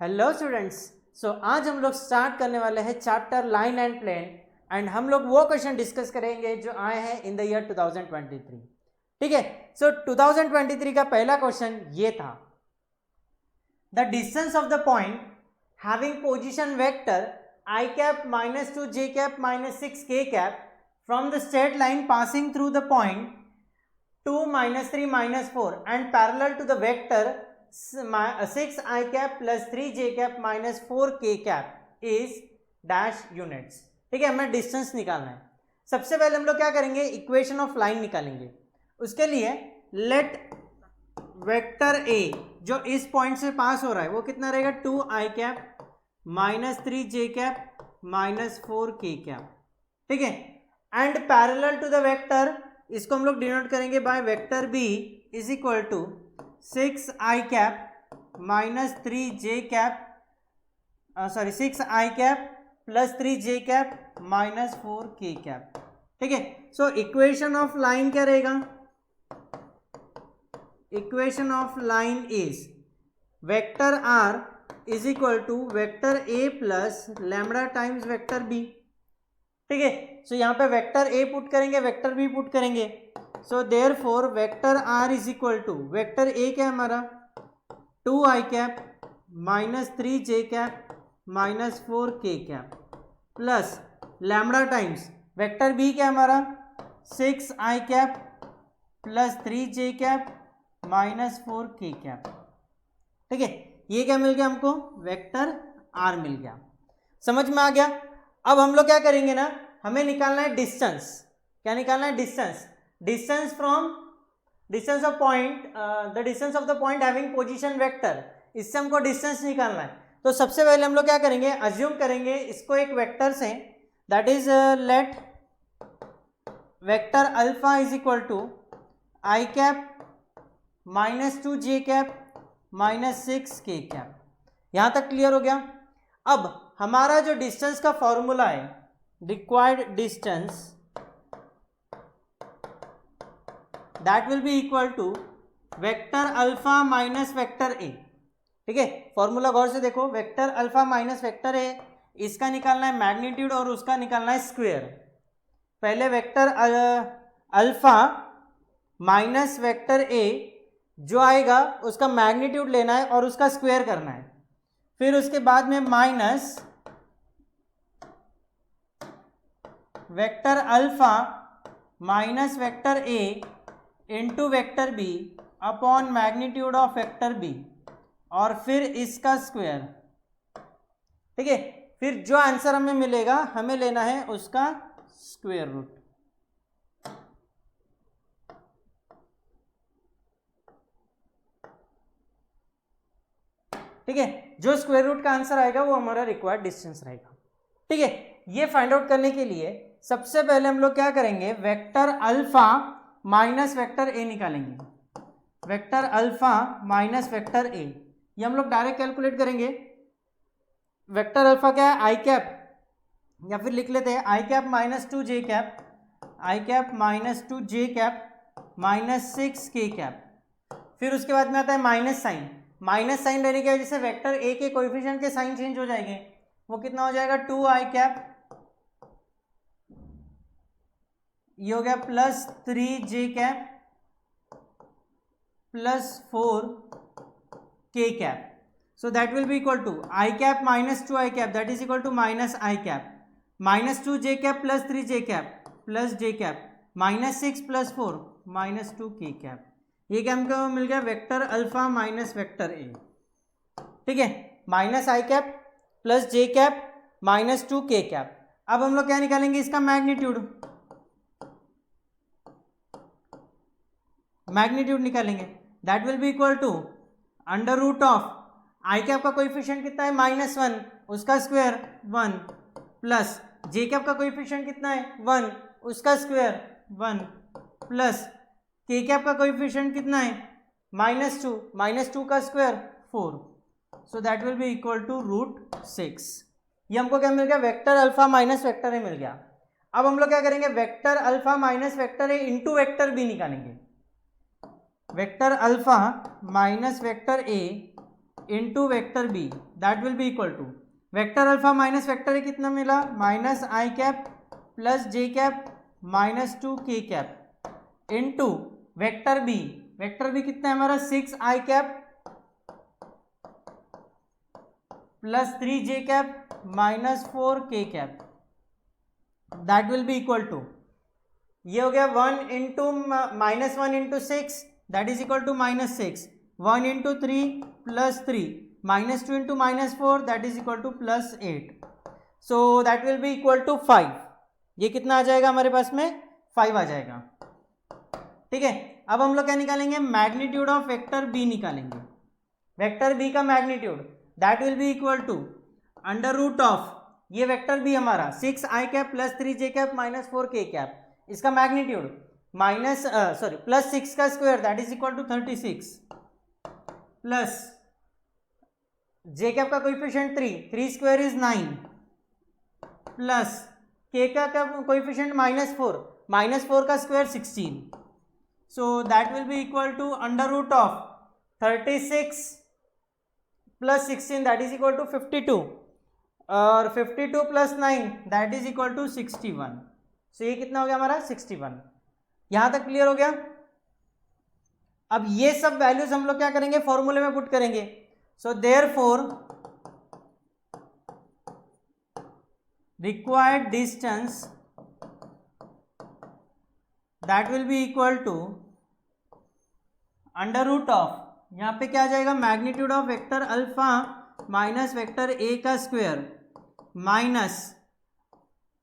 Hello students. आज हम लोग स्टार्ट करने वाले हैं chapter line and plane and हम लोग वो क्वेश्चन डिस्कस करेंगे जो आए हैं इन द ईयर 2023। ठीक है। 2023 का पहला क्वेश्चन ये था, the distance of the point having position vector I cap minus 2 J cap minus 6 के cap from the straight line passing through the point 2 minus 3 minus 4 and parallel to the vector 6 I cap plus 3 j cap minus 4 k cap is dash units। ठीक है, हमें distance निकालना है। सबसे पहले हम लोग क्या करेंगे, इक्वेशन ऑफ लाइन निकालेंगे। उसके लिए लेट वेक्टर ए जो इस पॉइंट से पास हो रहा है वो कितना रहेगा, 2 I cap minus 3 j cap minus 4 k cap. ठीक है, and parallel to the vector, इसको हम लोग डिनोट करेंगे by vector B is equal to 6 I cap minus 3 j cap 6 I cap plus 3 j cap minus 4 k cap. ठीक है, so equation of line क्या रहेगा, equation of line is vector R is equal to vector A plus lambda times vector B. ठीक है, so यहाँ पे vector A put करेंगे, vector B put करेंगे। So therefore vector R is equal to vector A क्या है हमारा 2 I cap minus 3 j cap minus 4 k cap plus lambda times vector B क्या है हमारा 6 I cap plus 3 j cap minus 4 k cap. ठीक है, ये क्या मिल गया हमको, वेक्टर आर मिल गया। समझ में आ गया। अब हम लोग क्या करेंगे ना, हमें निकालना है डिस्टेंस। क्या निकालना है, distance. Distance from distance of point, the distance of the point having position vector, इससे हमको डिस्टेंस निकालना है। तो सबसे पहले हम लोग क्या करेंगे, अज्यूम करेंगे इसको एक वेक्टर से, that is let vector alpha is equal to I cap minus 2 j cap minus 6 k cap. यहां तक क्लियर हो गया। अब हमारा जो डिस्टेंस का फॉर्मूला है, required distance that will be equal to vector alpha minus vector A. ठीक है, फॉर्मूला गौर से देखो, vector alpha minus vector A, इसका निकालना है मैग्नीट्यूड और उसका निकालना है स्क्वायर। पहले वेक्टर अल्फा माइनस वेक्टर ए जो आएगा उसका मैग्नीट्यूड लेना है और उसका स्क्वायर करना है। फिर उसके बाद में minus vector alpha minus vector A into vector B upon magnitude of vector B और फिर इसका स्क्वायर। ठीक है, फिर जो आंसर हमें मिलेगा हमें लेना है उसका स्क्वायर रूट। ठीक है, जो स्क्वायर रूट का आंसर आएगा वो हमारा रिक्वायर्ड डिस्टेंस रहेगा। ठीक है, ये फाइंड आउट करने के लिए सबसे पहले हम लोग क्या करेंगे, vector alpha minus vector A निकालेंगे। Vector alpha minus vector A, ये हम लोग डायरेक्ट कैलकुलेट करेंगे। वेक्टर अल्फा क्या है, आई कैप, या फिर लिख लेते हैं I cap minus 2 j cap, I cap minus 2 j cap minus 6 k cap. फिर उसके बाद में आता है माइनस साइन। माइनस साइन रहने की वजह से वेक्टर ए के कोएफिशिएंट के साइन चेंज हो जाएंगे। वो कितना हो जाएगा, 2 I कैप, ये हो गया plus 3 j cap plus 4 k cap. So that will be equal to I cap minus 2 I cap, that is equal to minus I cap minus 2 j cap plus 3 j cap plus j cap minus 6 plus 4 minus 2 k cap. ये क्या हमको मिल गया, vector alpha minus vector A. ठीक है, minus I cap plus j cap minus 2 k cap. अब हम लोग क्या निकालेंगे, इसका मैग्नीट्यूड, मैग्नीट्यूड निकालेंगे। That will be equal to under root of I cap का कोएफिशिएंट कितना है -1, उसका स्क्वायर 1 प्लस जे कैप का कोएफिशिएंट कितना है 1, उसका स्क्वायर 1 प्लस के कैप का कोएफिशिएंट कितना है -2 का square 4। So that will be equal to √6। ये हमको क्या मिल गया, vector alpha minus vector A मिल गया। अब हम लोग क्या करेंगे, vector alpha minus vector A into vector B निकालेंगे। Vector alpha minus vector A into vector B that will be equal to vector alpha minus vector A कितना मिला minus I cap plus J cap minus 2 K cap into vector B कितना है हमारा 6 I cap plus 3 J cap minus 4 K cap that will be equal to ये हो गया 1 into minus 1 into 6 that is equal to minus 6 1 into 3 plus 3 minus 2 into minus 4 that is equal to plus 8 so that will be equal to 5 ये कितना आ जाएगा हमारे पास में 5 आ जाएगा ठीक है। अब हम लोग क्या निकालेंगे मैग्नीट्यूड ऑफ वेक्टर बी निकालेंगे वेक्टर बी का magnitude that will be equal to under root of ये वेक्टर बी हमारा 6 I cap plus 3 J cap minus 4 K cap इसका मैग्नीट्यूड माइनस प्लस 6 का square that is equal to 36 plus J cap का coefficient 3 square is 9 plus K का coefficient minus 4 का square 16 so that will be equal to under root of 36 plus 16 that is equal to 52 और 52 plus 9 that is equal to 61 so ये कितना हो गया हमारा 61 यहां तक क्लियर हो गया। अब ये सब वैल्यूज हम लोग क्या करेंगे फॉर्मूले में पुट करेंगे so therefore required distance that will be equal to under root of यहाँ पे क्या आ जाएगा magnitude of vector alpha minus vector A का square minus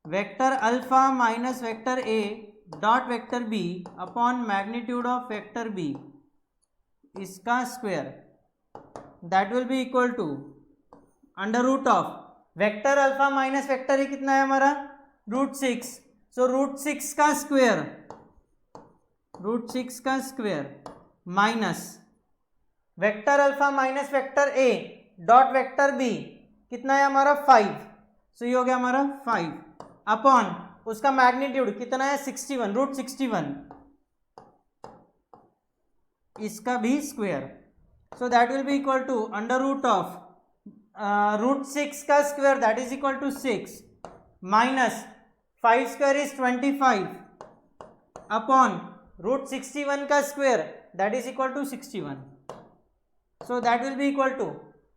vector alpha minus vector A dot vector B upon magnitude of vector B इसका square that will be equal to under root of vector alpha minus vector A कितना है हमारा √6 so √6 का square minus vector alpha minus vector A dot vector B कितना है हमारा 5 सो ये हो गया हमारा 5 अपॉन उसका मैग्नीट्यूड कितना है 61 √61 इसका भी square so that will be equal to under root of √6 का square that is equal to 6 minus 5 square is 25 upon √61 का square that is equal to 61 so that will be equal to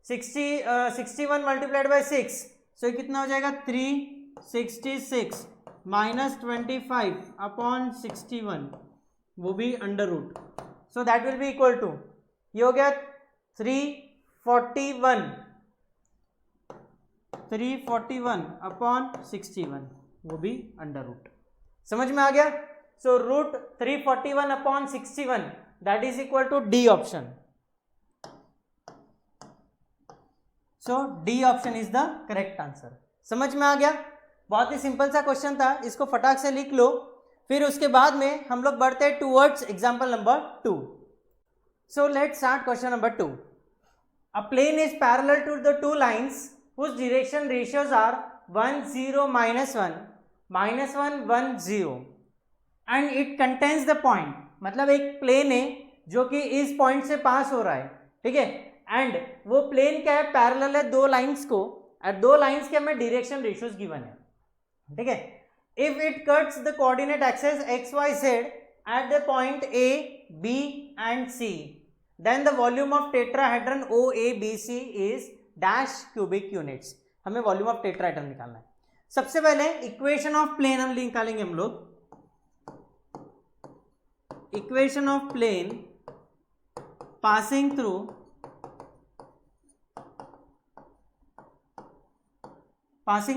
61 multiplied by 6 so कितना हो जाएगा 366 minus 25 upon 61 वो भी under root so that will be equal to ये हो गया 341 upon 61 वो भी अंडर रूट समझ में आ गया। So root 341 upon 61 that is equal to D option so D option is the correct answer. समझ में आ गया बहुत ही सिंपल सा क्वेश्चन था इसको फटाक से लिख लो फिर उसके बाद में हम लोग बढ़ते हैं towards example number 2। So let's start question number 2। A plane is parallel to the two lines whose direction ratios are 1 0 -1 -1 1 0 and it contains the point मतलब एक प्लेन है जो कि इस पॉइंट से पास हो रहा है ठीक है एंड वो प्लेन क्या है पैरेलल है दो लाइंस को और दो लाइंस के हमें डायरेक्शन रेशियोज गिवन है ठीक है। If it cuts the coordinate axis XYZ at the point A B and C then the volume of tetrahedron OABC is dash cubic units हमें वॉल्यूम ऑफ टेट्राहेड्रन निकालना है। सबसे पहले इक्वेशन ऑफ प्लेन हम निकालेंगे हम लोग equation of plane passing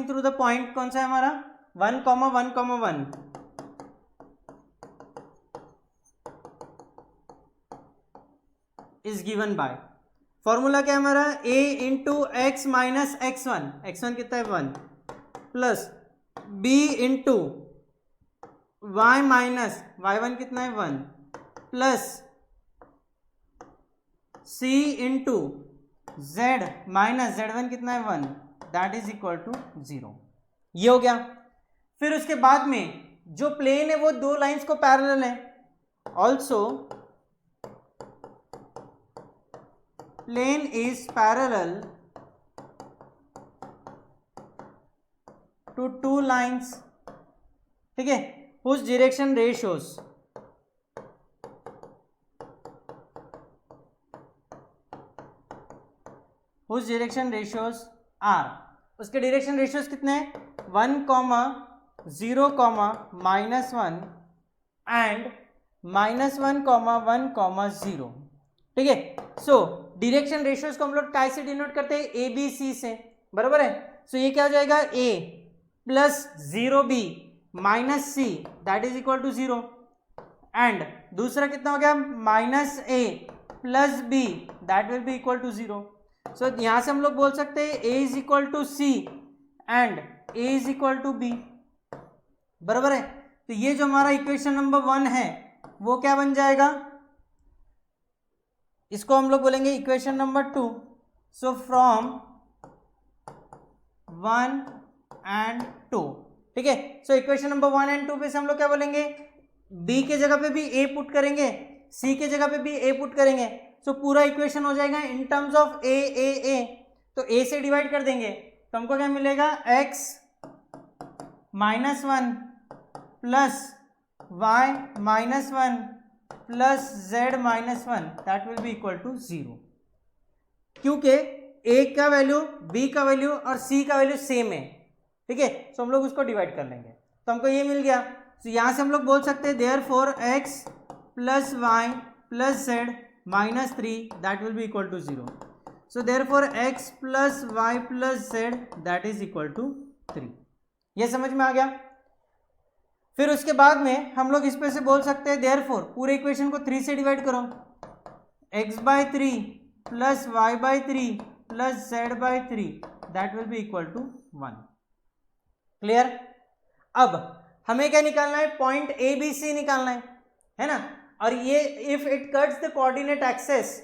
through the point कौन सा है हमारा 1, 1, 1 इज गिवन बाय फॉर्मूला क्या है हमारा a into X minus x1 कितना है 1 plus b into Y minus y1 कितना है 1 plus c into z minus z1 कितना है 1 दैट इज इक्वल टू 0 ये हो गया। फिर उसके बाद में जो प्लेन है वो दो लाइंस को पैरेलल है also plane is parallel to two lines, ठीक है, whose direction ratios आर, उसके डायरेक्शन रेशियोज कितने हैं, 1, 0, -1 एंड -1, 1, 0, ठीक है। सो डायरेक्शन रेशियोज को हम लोग काय से डिनोट करते हैं, ए बी सी से, बराबर है। सो ये क्या हो जाएगा, A plus 0b minus C that is equal to 0, and दूसरा कितना हो गया, -a plus B that will be equal to 0। So यहां से हम लोग बोल सकते हैं a is equal to C and a is equal to B, बराबर है। तो ये जो हमारा इक्वेशन नंबर 1 है वो क्या बन जाएगा, इसको हम लोग बोलेंगे equation number 2। So from 1 and 2, ठीक है। सो इक्वेशन नंबर 1 एंड 2 पे से हम लोग क्या बोलेंगे, b के जगह पे भी a पुट करेंगे, c के जगह पे भी a पुट करेंगे। सो पूरा इक्वेशन हो जाएगा इन टर्म्स ऑफ a, तो a से डिवाइड कर देंगे तो हमको क्या मिलेगा, x -1 plus y -1 plus z -1 that will be equal to 0, क्योंकि a का वैल्यू, b का वैल्यू और c का वैल्यू सेम है, ठीक है। सो हम लोग उसको डिवाइड कर लेंगे तो हमको ये मिल गया। तो यहां से हम लोग बोल सकते हैं therefore x plus y plus z -3 that will be equal to 0। So therefore x plus y plus z that is equal to 3। ये समझ में आ गया। फिर उसके बाद में हम लोग इस पे से बोल सकते हैं देयरफॉर पूरे इक्वेशन को 3 से डिवाइड करो, x/3 plus y/3 plus z/3 that will be equal to 1। Clear. अब हमें क्या निकालना है, पॉइंट ए बी सी निकालना है ना। और ये if it cuts the coordinate axes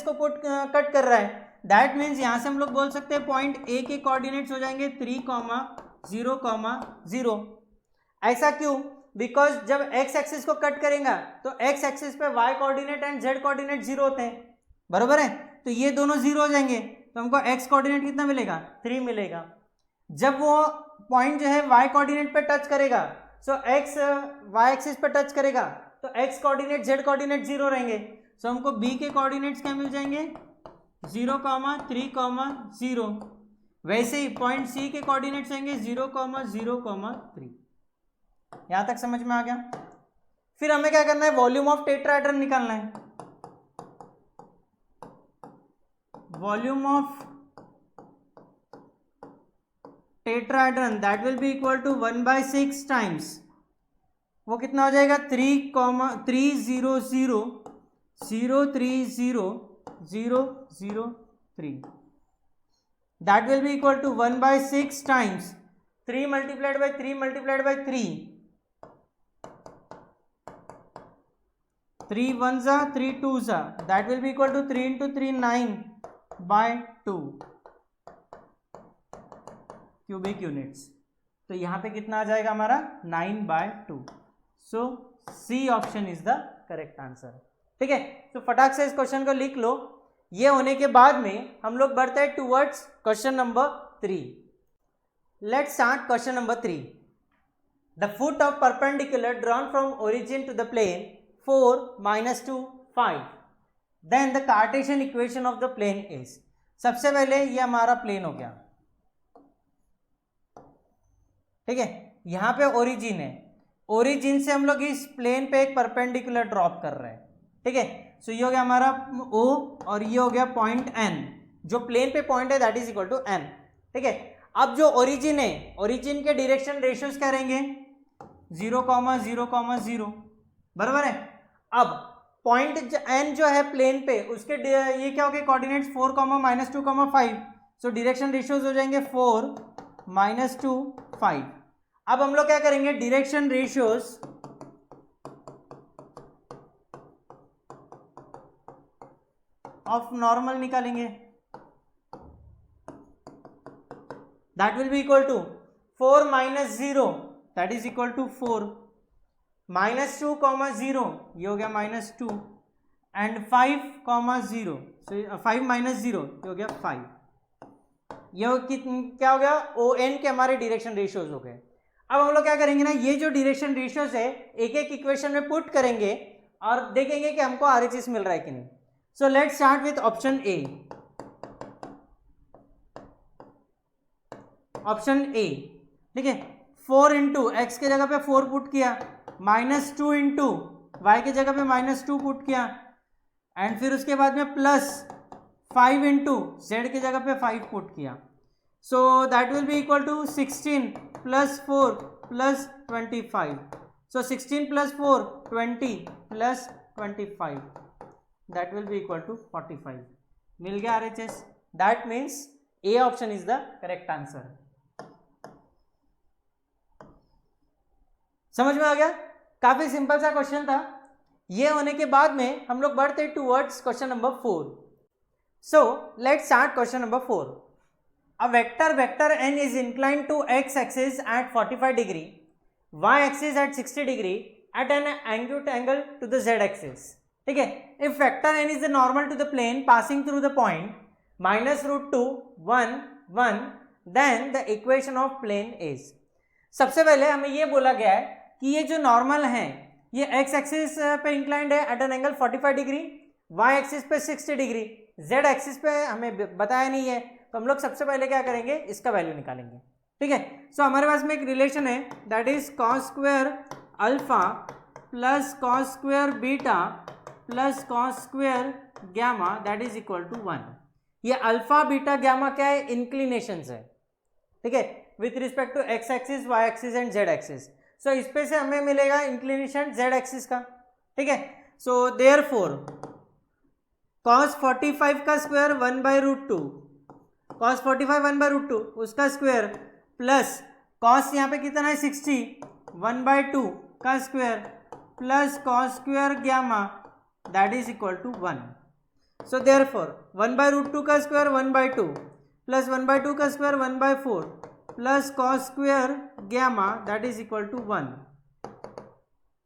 को कट कर रहा है, दैट मीन्स यहां से हम लोग बोल सकते हैं पॉइंट ए के कोऑर्डिनेट्स हो जाएंगे 3, 0, 0। ऐसा क्यों, बिकॉज जब एक्स एक्सिस को कट करेगा तो एक्स एक्सिस पे Y coordinate and Z coordinate 0 होते हैं, बरोबर है। तो ये दोनों 0 हो जाएंगे तो हमको एक्स कोऑर्डिनेट कितना मिलेगा, 3 मिलेगा। जब वो पॉइंट जो है y कोऑर्डिनेट पे टच करेगा, सो x y एक्सिस पे टच करेगा तो x कोऑर्डिनेट z कोऑर्डिनेट 0 रहेंगे। सो हमको b के कोऑर्डिनेट्स क्या मिल जाएंगे, 0, 3, 0। वैसे ही पॉइंट c के कोऑर्डिनेट्स आएंगे 0, 0, 3। यहां तक समझ में आ गया। फिर हमें क्या करना है, वॉल्यूम ऑफ टेट्राहेड्रन निकालना है। Volume of tetrahedron that will be equal to 1/6 times, वो कितना हो जाएगा, 3, 3, 0, 0, 0, 3, 0, 0, 0, 3 that will be equal to 1/6 times 3 multiplied by 3 multiplied by 3, 3 1 जा 3 2 जा that will be equal to 3 into 3 9/2 cubic units. तो यहां पे कितना आ जाएगा हमारा, 9/2। So C option is the correct answer, ठीक है। तो फटाक से इस क्वेश्चन को लिख लो। ये होने के बाद में हम लोग बढ़ते हैं towards question number 3। Let's start question number 3। The foot of perpendicular drawn from origin to the plane 4, -2, 5, then the Cartesian equation of the plane is. सबसे पहले ये हमारा प्लेन हो गया, ठीक है। यहां पे ओरिजिन है, ओरिजिन से हम लोग इस प्लेन पे एक परपेंडिकुलर ड्रॉप कर रहे हैं, ठीक है। सो ये हो गया हमारा O और ये हो गया पॉइंट N, जो प्लेन पे पॉइंट है that is equal to N, ठीक है। अब जो ओरिजिन है, ओरिजिन के डायरेक्शन रेशियोज क्या रहेंगे, 0, 0, 0, बराबर है। अब पॉइंट N जो है प्लेन पे, उसके ये क्या हो गए कोऑर्डिनेट्स 4, -2, 5। सो डायरेक्शन रेशियोज हो जाएंगे 4, -2, 5। अब हम लोग क्या करेंगे, डायरेक्शन रेशियोज ऑफ नॉर्मल निकालेंगे, that will be equal to 4 - 0 that is equal to 4, -2, 0 ये हो गया -2 एंड 5,0, सो 5 माइनस 0 हो गया 5। ये क्या हो गया, ओ एन के हमारे डायरेक्शन रेशियोज हो गए। अब हम लोग क्या करेंगे ना, ये जो डायरेक्शन रेशियोज है एक एक इक्वेशन में पुट करेंगे और देखेंगे कि हमको आरएचएस मिल रहा है कि नहीं। सो let's start with option A. Option A, ठीक है, 4 इंटू एक्स के जगह पे 4 पुट किया, -2 इंटू वाई के जगह पे -2 पुट किया, एंड फिर उसके बाद में प्लस 5 इंटू जेड के जगह पे 5 पुट किया। So that will be equal to 16 plus 4 plus 25। So 16 plus 4 20 plus 25, that will be equal to 45। मिल गया RHS. That means A option is the correct answer. समझ में आ गया? काफी सिंपल सा क्वेश्चन था। ये होने के बाद में हम लोग बढ़ते towards question number 4। So let's start question number 4। A vector n is inclined to x axis at 45 degree, y axis at 60 degree at an acute angle to the z axis. ठीक है, if vector n is the normal to the plane passing through the point -√2 1 1, then the equation of plane is। सबसे पहले हमें ये बोला गया है कि ये जो नॉर्मल है ये x एक्सिस पे इंक्लाइंड है at an angle 45 degree, y axis पे 60 डिग्री, z एक्सिस पे हमें बताया नहीं है, तो हम लोग सबसे पहले क्या करेंगे, इसका वैल्यू निकालेंगे। ठीक है, सो हमारे पास में एक रिलेशन है that is cos square alpha plus cos square beta plus cos square gamma that is equal to 1। ये अल्फा बीटा गैमा क्या है, इंक्लिनेशंस है। ठीक है, with respect to X axis, Y axis and Z axis. So इस पे से हमें मिलेगा इंक्लिनेशन जेड एक्सिस का। ठीक है, सो देयरफॉर cos 45 का स्क्वायर 1/√2, cos 45 1/√2 उसका स्क्वायर प्लस cos यहाँ पे कितना है 60 1/2 का square plus cos square gamma that is equal to 1। So therefore 1/√2 का स्क्वायर 1/2 प्लस 1/2 का square 1/4 plus cos square gamma that is equal to 1।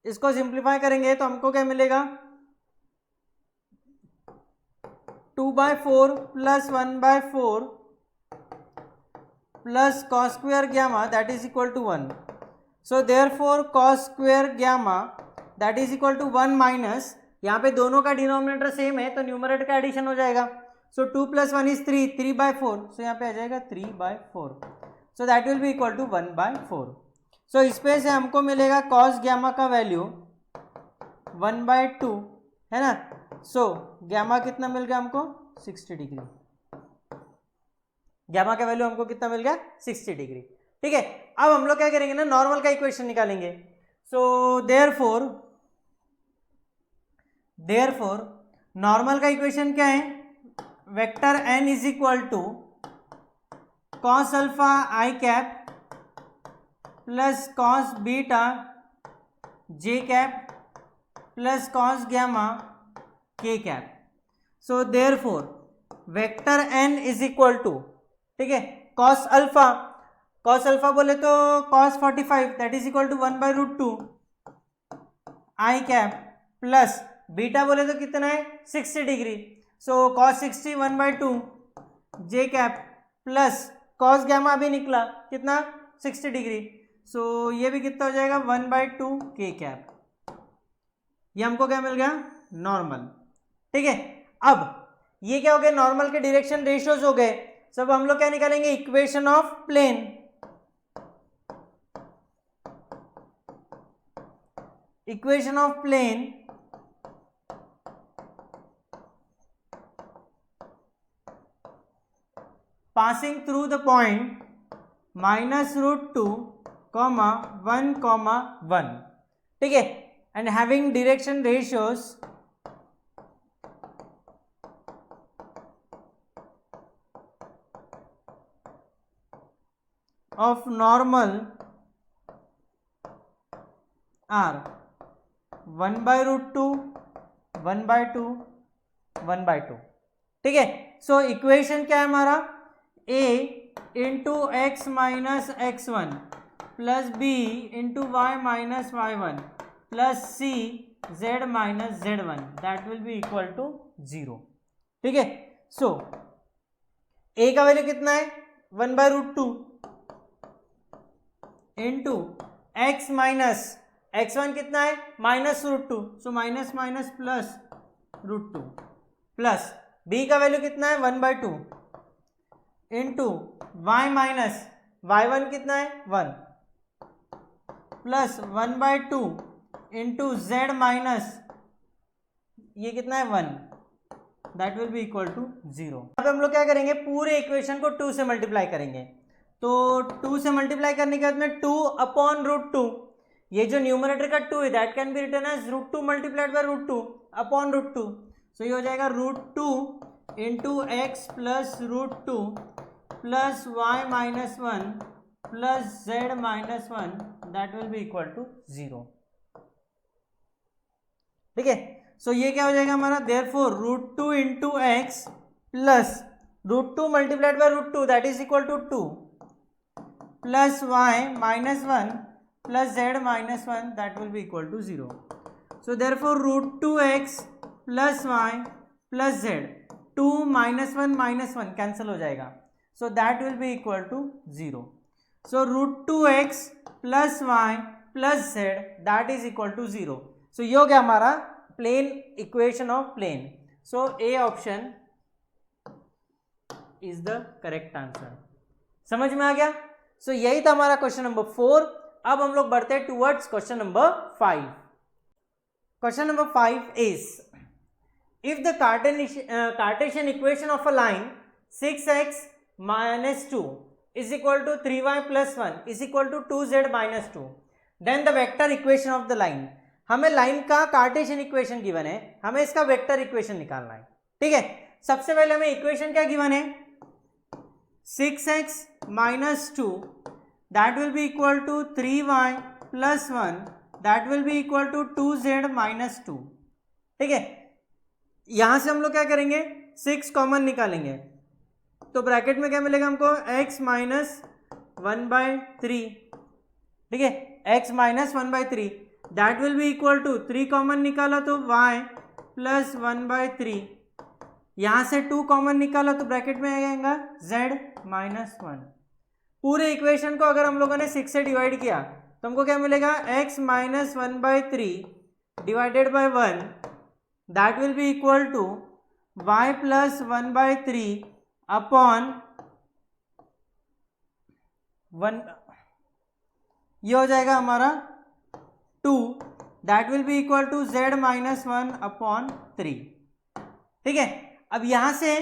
इसको सिंप्लीफाई करेंगे तो हमको क्या मिलेगा, 2/4 plus 1/4 plus cos square gamma that is equal to 1। So therefore cos square gamma that is equal to 1 minus, यहाँ पे दोनों का डिनोमिनेटर सेम है तो न्यूमरेटर का एडिशन हो जाएगा। सो 2 + 1 इज 3, 3/4, सो यहाँ पे आ जाएगा 3/4। So that will be equal to 1/4। सो इस पे से हमको मिलेगा cos गैमा का वैल्यू 1/2 है ना। सो गैमा कितना मिल गया हमको 60 डिग्री। गैमा का वैल्यू हमको कितना मिल गया 60 डिग्री। ठीक है, अब हम लोग क्या करेंगे ना, नॉर्मल का इक्वेशन निकालेंगे। सो देयरफॉर नॉर्मल का इक्वेशन क्या है, वेक्टर n is equal to cos alpha I cap plus cos beta J cap plus cos gamma K cap. So therefore vector n is equal to, ठीक है, cos alpha बोले तो cos 45 that is equal to 1/√2 I cap plus beta बोले तो कितना है 60 degree, so cos 60 1/2 J cap plus cos gamma अभी निकला कितना 60 डिग्री, सो ये भी कितना हो जाएगा 1/2 के कैप। ये हमको क्या मिल गया नॉर्मल। ठीक है, अब ये क्या हो गया, नॉर्मल के डायरेक्शन रेशियोज हो गए। सब हम लोग क्या निकालेंगे, equation of plane. Equation of plane passing through the point -√2, 1, 1। ठीक है, and having direction ratios of normal are 1/√2, 1/2, 1/2। ठीक है, सो इक्वेशन क्या है हमारा, a into X minus x1 plus b into Y minus y1 plus c z minus z1 that will be equal to 0। ठीक है, सो a का value कितना है 1/√2 इंटू x माइनस x1 कितना है -√2, so minus minus plus √2 plus b का value कितना है 1/2 इंटू y माइनस y1 कितना है 1 प्लस 1/2 इंटू z माइनस ये कितना है 1 that will be equal to 0। यहाँ पे हम लोग क्या करेंगे पूरे इक्वेशन को 2 से मल्टीप्लाई करेंगे, तो 2 से मल्टीप्लाई करने के बाद में 2/√2, ये जो न्यूमरेटर का 2 है that can be written as √2 multiplied by √2 upon √2, so ये हो जाएगा √2 into x plus √2 plus y minus 1 plus z minus 1 that will be equal to 0। ठीक है, सो ये क्या हो जाएगा हमारा therefore √2 into x plus √2 multiplied by √2 that is equal to 2 plus y minus 1 plus z minus 1 that will be equal to 0। So therefore √2x plus y plus z 2 minus 1 cancel हो जाएगा, so that will be equal to 0। So √2x plus y plus z that is equal to 0। So ये हो गया हमारा plane equation of plane, so A option is the correct answer. समझ में आ गया? सो यही था हमारा क्वेश्चन नंबर 4। अब हम लोग बढ़ते हैं towards question number 5। Question number 5 is if the Cartesian equation of a line 6x minus 2 is equal to 3y plus 1 is equal to 2z minus 2, then the vector equation of the line। हमें line का Cartesian equation given है, हमें इसका vector equation निकालना है। ठीक है, सबसे पहले हमें इक्वेशन क्या गिवन है 6x minus 2 that will be equal to 3y plus 1 that will be equal to 2z minus 2। ठीक है, यहां से हम लोग क्या करेंगे 6 कॉमन निकालेंगे, तो ब्रैकेट में क्या मिलेगा हमको x माइनस 1/3। ठीक है, x minus 1/3 that will be equal to 3 common निकाला तो y प्लस 1/3, यहां से 2 कॉमन निकाला तो ब्रैकेट में आएगा z माइनस 1। पूरे इक्वेशन को अगर हम लोगों ने 6 से डिवाइड किया तो हमको क्या मिलेगा x minus 1/3 divided by 1 that will be equal to y plus 1/3 upon 1, ये हो जाएगा हमारा 2 that will be equal to z minus 1 upon 3। ठीक है, अब यहां से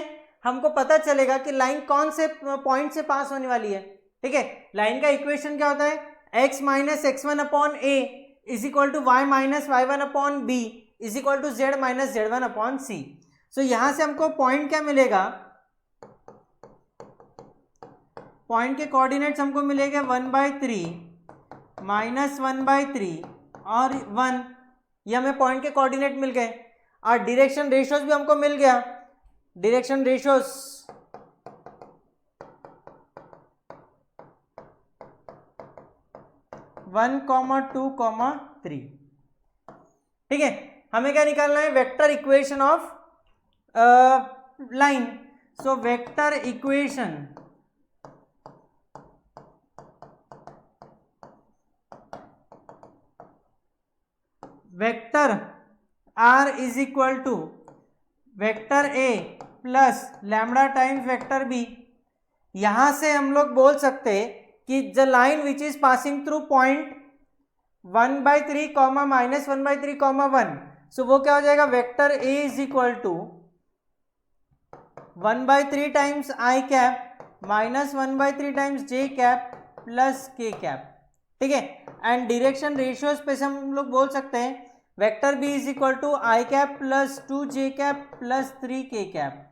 हमको पता चलेगा कि लाइन कौन से पॉइंट से पास होने वाली है। ठीक है, लाइन का इक्वेशन क्या होता है x minus x1 upon a is equal to y minus y1 upon b is equal to z minus z1 upon c। So यहां से हमको पॉइंट क्या मिलेगा, पॉइंट के कोऑर्डिनेट्स हमको मिलेगा 1/3 माइनस 1/3 और 1, ये हमें पॉइंट के कोऑर्डिनेट मिल गए, और डायरेक्शन रेशियोज भी हमको मिल गया। Direction ratios 1, 2, 3। ठीक है, हमें क्या निकालना है vector equation of line. So vector equation vector r is equal to vector a plus lambda times vector b। यहां से हम लोग बोल सकते हैं कि the line which is passing through point 1/3 comma minus 1/3 comma 1, so वो क्या हो जाएगा vector a is equal to 1/3 times i cap minus 1/3 times j cap plus k cap. ठीक है, एंड डायरेक्शन रेशियोज पे से हम लोग बोल सकते हैं vector b is equal to i cap plus 2j cap plus 3k cap.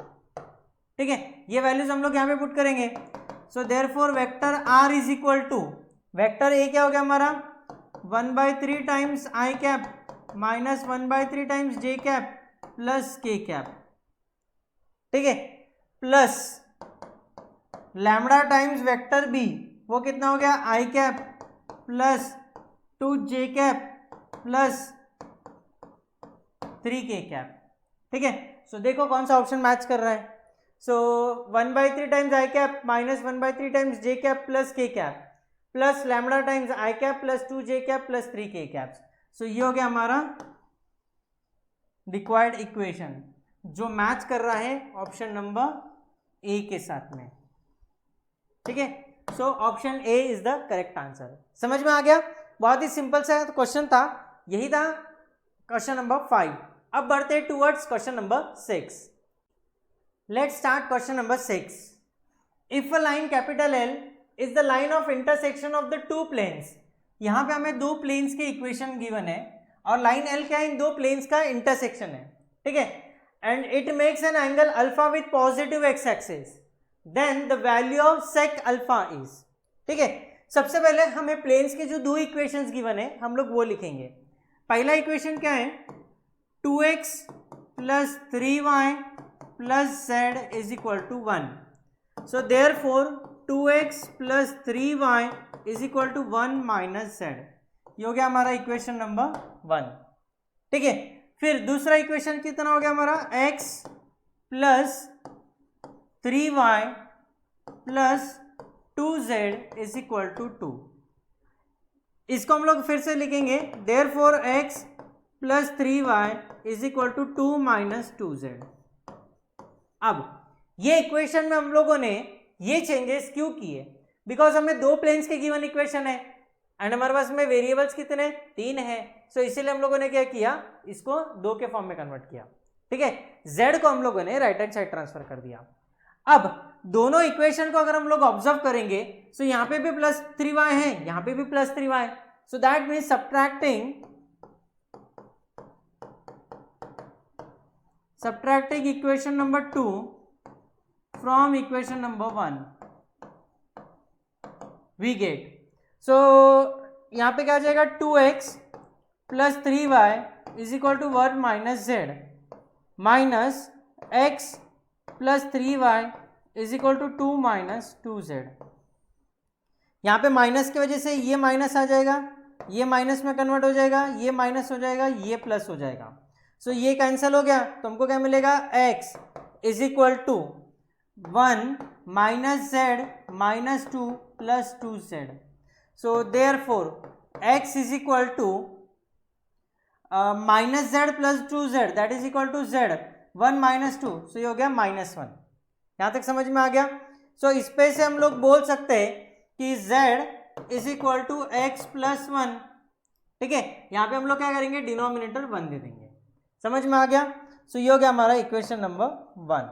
ठीक है, ये वैल्यूज हम लोग यहाँ पे पुट करेंगे। So therefore vector r is equal to vector a क्या हो गया हमारा 1/3 times i cap minus 1/3 times j cap plus k cap. ठीक है, plus lambda times vector b वो कितना हो गया i cap plus 2j cap plus 3k cap. ठीक है, सो देखो कौन सा ऑप्शन मैच कर रहा है। So 1/3 times I cap minus 1/3 times J cap plus K cap plus lambda times I cap plus 2j cap plus 3k caps. So ये हो गया हमारा रिक्वायर्ड इक्वेशन जो मैच कर रहा है ऑप्शन नंबर ए के साथ में। ठीक है, so option A is the correct answer. समझ में आ गया, बहुत ही सिंपल सा क्वेश्चन था, यही था क्वेश्चन नंबर 5। अब बढ़ते towards question number 6। Let's start question number 6। If a line capital L is the line of intersection of the two planes. यहां पे हमें दो प्लेन्स के इक्वेशन गिवन है और लाइन एल क्या है, इन दो प्लेन्स का इंटरसेक्शन है। ठीक है, and it makes an angle alpha with positive x axis, then the value of sec alpha is. ठीक है, सबसे पहले हमें प्लेन्स के जो दो इक्वेशंस गिवन है हम लोग वो लिखेंगे। पहला इक्वेशन क्या है, 2x plus 3y plus z is equal to 1। So therefore 2x plus 3y is equal to 1 minus z। ये हो गया हमारा इक्वेशन नंबर 1। ठीक है, फिर दूसरा इक्वेशन कितना हो गया हमारा, x plus 3y plus 2z is equal to 2। इसको हम लोग फिर से लिखेंगे, therefore x plus 3y is equal to 2 minus 2z। अब ये इक्वेशन में हम लोगों ने ये चेंजेस क्यों किए, बिकॉज हमें दो प्लेन्स के गिवन इक्वेशन है एंड हमारे पास में वेरिएबल्स कितने, 3 है। सो इसीलिए हम लोगों ने क्या किया, इसको 2 के फॉर्म में कन्वर्ट किया। ठीक है, z को हम लोगों ने राइट हैंड साइड ट्रांसफर कर दिया। अब दोनों इक्वेशन को अगर हम लोग ऑब्जर्व करेंगे, सो यहाँ पे भी प्लस 3y है, यहाँ पे भी plus 3y, so that means subtracting equation number 2 from equation number 1 we get, so यहाँ पे क्या आ जाएगा, 2x plus 3y is equal to 1 minus z minus x plus 3y is equal to 2 minus 2z। यहाँ पे minus की वजह से ये माइनस आ जाएगा, ये माइनस में कन्वर्ट हो जाएगा, ये माइनस हो जाएगा, ये प्लस हो जाएगा। सो ये कैंसिल हो गया, तो हमको क्या मिलेगा, x is equal to 1 minus z minus 2 plus 2z। So therefore x is equal to minus z plus 2z that is equal to z 1 minus 2। So ये हो गया माइनस 1। यहाँ तक समझ में आ गया। सो इस पे से हम लोग बोल सकते हैं कि z is equal to x plus 1। ठीक है, यहाँ पे हम लोग क्या करेंगे, डिनोमिनेटर 1 दे देंगे। समझ में आ गया। सो ये हो गया हमारा इक्वेशन नंबर 1।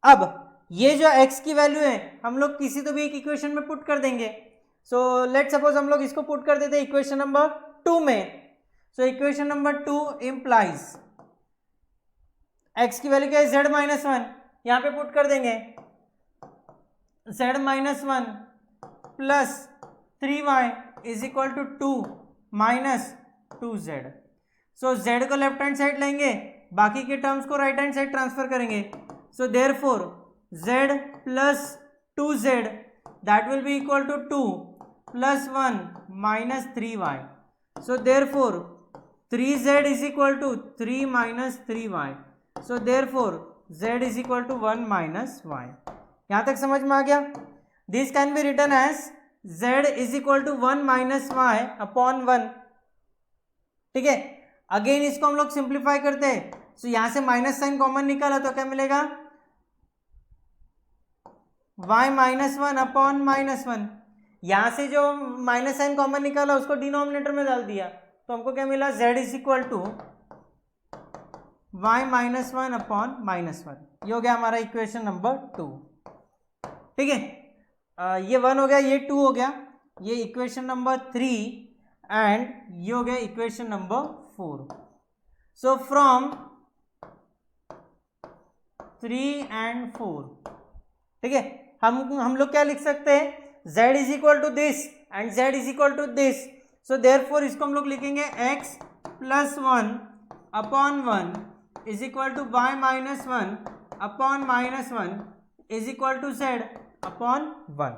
अब ये जो x की वैल्यू है हम लोग किसी तो भी एक इक्वेशन में पुट कर देंगे। सो लेट सपोज हम लोग इसको पुट कर देते हैं इक्वेशन नंबर 2 में। So equation number 2 implies x की वैल्यू क्या है, z माइनस 1, यहाँ पे पुट कर देंगे z minus 1 plus 3y is equal to 2 minus 2z। So z को लेफ्ट हैंड साइड लेंगे, बाकी के टर्म्स को राइट हैंड साइड ट्रांसफर करेंगे। So therefore z plus 2z that will be equal to 2 plus 1 minus 3y। So therefore 3z is equal to 3 minus 3y। So therefore z is equal to 1 minus y। यहाँ तक समझ में आ गया। This can be written as z is equal to 1 minus y upon 1। ठीक है, again इसको हम लोग सिंप्लीफाई करते हैं। सो यहाँ से माइनस साइन कॉमन निकाला तो क्या मिलेगा, y माइनस 1 अपॉन माइनस 1। यहाँ से जो माइनस साइन कॉमन निकाला उसको डिनोमिनेटर में डाल दिया तो हमको क्या मिला, z is equal to y minus 1 upon minus 1। ये हो गया हमारा इक्वेशन नंबर 2। ठीक है, ये 1 हो गया, ये 2 हो गया, ये इक्वेशन नंबर 3 एंड ये हो गया equation number 4। So from 3 and 4, ठीक है, हम लोग क्या लिख सकते हैं, z is equal to this and z is equal to this. So therefore इसको हम लोग लिखेंगे x plus 1 upon 1 is equal to y minus 1 upon minus 1 is equal to z upon 1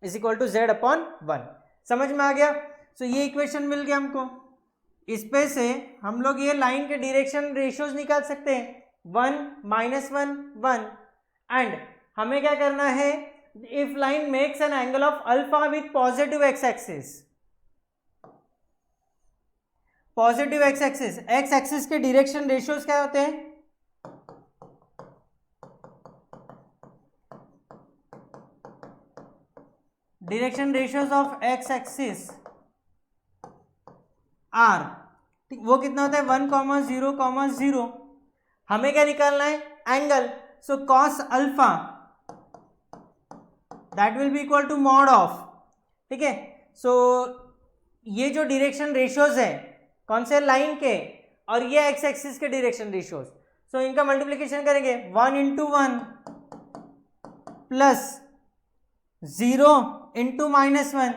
is equal to z upon 1। समझ में आ गया। सो ये equation मिल गया हमको। इस पे से हम लोग ये लाइन के डायरेक्शन रेशियोज निकाल सकते हैं, 1 -1 1, एंड हमें क्या करना है, if line makes an angle of alpha with positive x axis, positive x axis के डायरेक्शन रेशियोज क्या होते हैं, direction ratios of x axis are, वो कितना होता है 1, 0, 0। हमें क्या निकालना है, angle, so cos alpha that will be equal to mod of, ठीक है। सो ये जो डायरेक्शन रेशियोज है कौन से, लाइन के, और ये एक्स एक्सिस के डायरेक्शन रेशियोज, सो इनका मल्टीप्लीकेशन करेंगे, 1 × 1 प्लस 0 × -1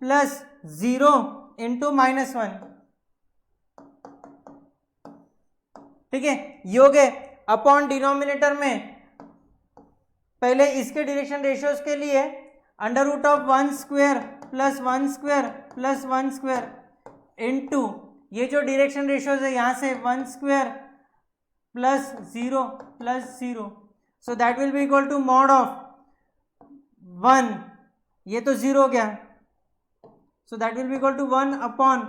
प्लस 0 × -1, ठीक है, योग है अपॉन डिनोमिनेटर में पहले इसके डायरेक्शन रेशियोज के लिए √1² + 1² + 1² इनटू ये जो डायरेक्शन रेशियोज है यहाँ से 1² + 0 + 0, so that will be equal to mod of 1, ये तो 0 हो गया, so that will be equal to 1 upon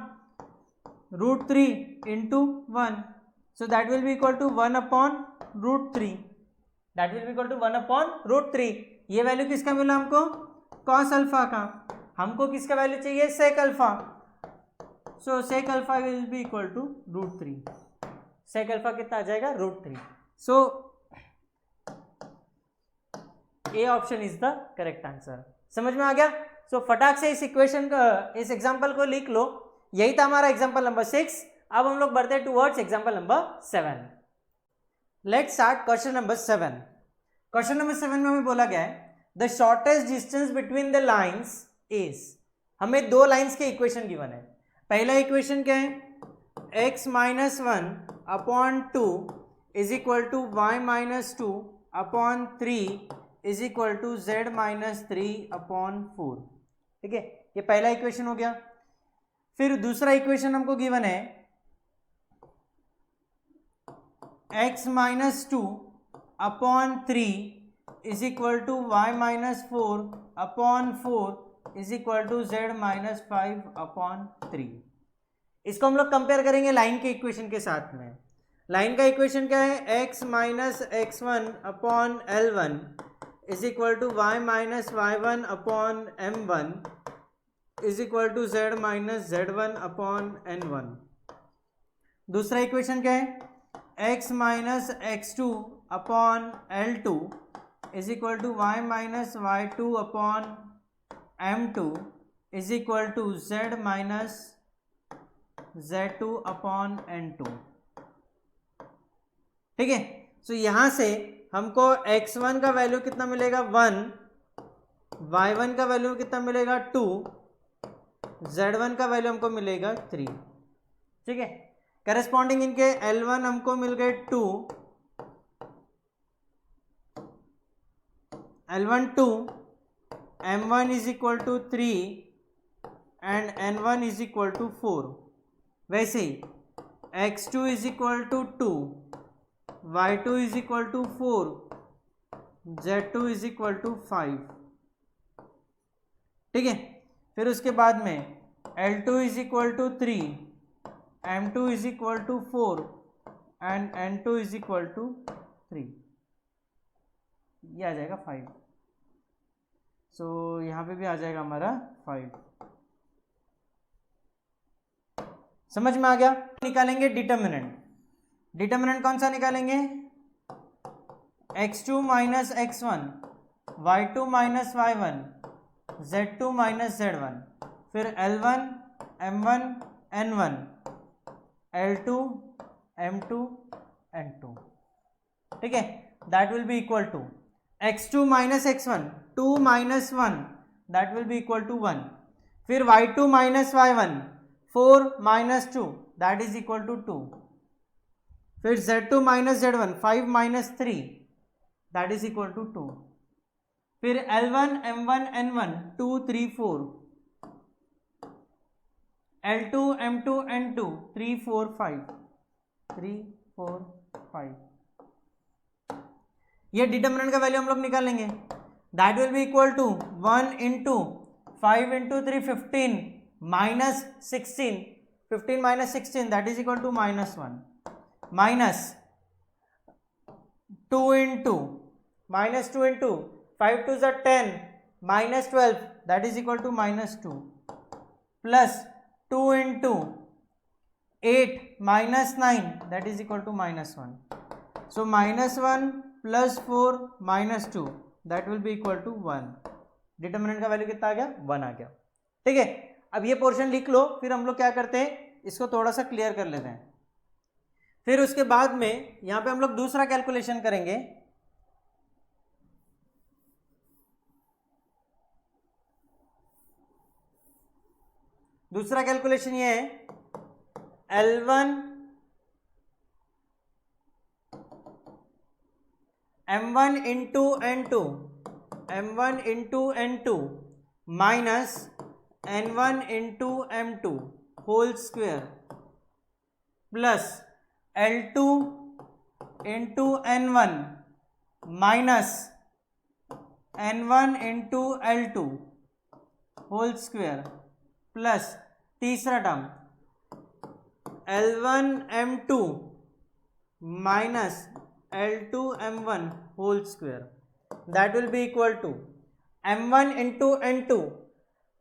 √3 × 1, so that will be equal to 1 upon √3, that will be equal to 1 upon √3। ये वैल्यू किसका मिला हमको, cos अल्फा का, हमको किसका वैल्यू चाहिए, sec alpha, so sec alpha will be equal to √3, sec alpha कितना आ जाएगा, √3, so A option is the correct answer. समझ में आ गया, so फटाक से इस इक्वेशन का, इस एग्जाम्पल को लिख लो, यही था हमारा एग्जाम्पल नंबर 6। अब हम लोग बढ़ते हैं towards example number 7। Let's start question number 7। Question number 7 में हमें बोला गया है the shortest distance between the lines is, हमें दो लाइंस के इक्वेशन गिवन है। पहला इक्वेशन क्या है, x - 1 upon 2 is equal to y - 2 upon 3 is equal to z - 3 upon 4, ठीक है, ये पहला इक्वेशन हो गया। फिर दूसरा इक्वेशन हमको गिवन है x - 2 upon 3 is equal to y - 4 upon 4 is equal to z - 5 upon 3। इसको हम लोग कंपेयर करेंगे लाइन के इक्वेशन के साथ में। लाइन का इक्वेशन क्या है, x - x1 upon L1 is equal to y - y1 upon M1 is equal to z - z1 upon N1। दूसरा इक्वेशन क्या है, x - x2 upon L2 is equal to y - y2 upon M2 is equal to z - z2 upon N2, ठीक है। सो यहां से हमको x1 का value कितना मिलेगा 1, y1 का वैल्यू कितना मिलेगा 2, z1 का वैल्यू हमको मिलेगा 3, ठीक है। करस्पॉन्डिंग इनके L1 हमको मिल गए 2, L1 2, M1 is equal to 3 and N1 is equal to 4। वैसे ही x2 is equal to 2, y2 is equal to 4, z2 is equal to 5, ठीक है। फिर उसके बाद में L2 is equal to 3, M2 is equal to 4 and N2 is equal to 3, ये आ जाएगा 5। सो यहाँ पे भी आ जाएगा हमारा 5। समझ में आ गया। निकालेंगे डिटर्मिनेंट। डिटर्मिनेंट कौन सा निकालेंगे, x2 - x1, y2 - y1, z2 - z1, फिर L1 M1 N1, L2 M2 N2, ठीक है। That will be equal to x2 - x1, 2 - 1 that will be equal to 1, फिर y2 - y1, 4 - 2 that is equal to 2, फिर z2 - z1, 5 - 3 that is equal to 2, फिर L1 M1 N1, 2 3 4, L2 M2 N2 3 4 5 3 4 5, ये determinant का value हम लोग निकालेंगे. That will be equal to 1 into 5 into 3 15 minus 16, 15 minus 16 that is equal to -1 minus 2 into 5 टू ज़ 10 minus 12 that is equal to -2 plus 2 into 8 minus 9 that is equal to -1. So -1 plus 4 -2 that will be equal to 1. Determinant का value कितना आ गया? 1 आ गया. ठीक है, अब ये पोर्शन लिख लो. फिर हम लोग क्या करते हैं, इसको थोड़ा सा क्लियर कर लेते हैं. फिर उसके बाद में यहां पे हम लोग दूसरा कैलकुलेशन करेंगे. दूसरा कैलकुलेशन ये है L1 M1 into N2 minus N1 into M2 whole square plus L2 into N1 minus N1 into L2 whole square plus तीसरा term L1 M2 minus L2 M1 whole square that will be equal to M1 into N2.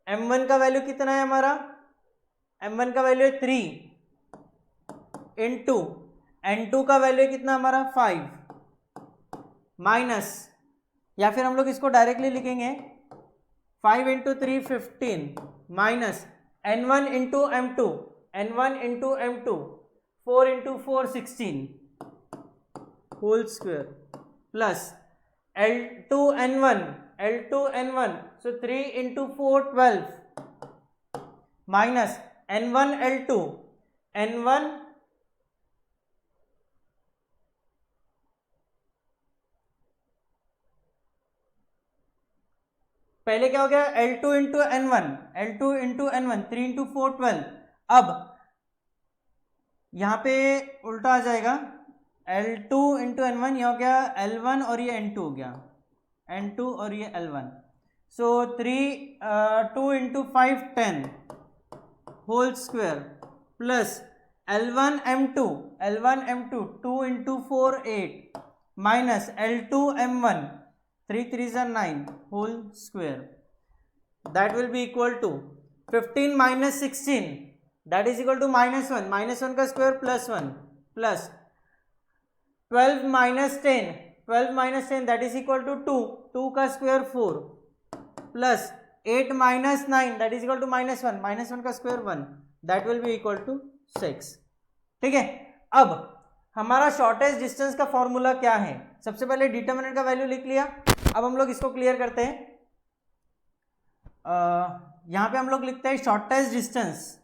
M1 का value कितना है हमारा? M1 का value है 3 into N2 का value कितना हमारा 5 माइनस, या फिर हम लोग इसको डायरेक्टली लिखेंगे 5 into 3 15 minus N1 into M2 4 into 4 16 whole square plus L2 N1 so 3 into 4 12 minus N1 L2 पहले क्या हो गया L2 इंटू N1 3 इंटू 4 12. अब यहां पे उल्टा आ जाएगा L2 इंटू N1, यह हो गया L1 और ये N2 हो गया N2 और ये L1. So 2 into 5 10 whole square plus L1 M2 2 into 4 8 minus L2 M1 3 3 9 whole square that will be equal to 15 minus 16 that is equal to -1 का square plus 1 plus 12 minus 10 that is equal to 2 का square 4 plus 8 minus 9 that is equal to -1 का square 1 that will be equal to 6. ठीक है, अब हमारा shortest distance का formula क्या है? सबसे पहले डिटर्मिनेंट का वैल्यू लिख लिया. अब हम लोग इसको क्लियर करते हैं. यहां पे हम लोग लिखते हैं shortest distance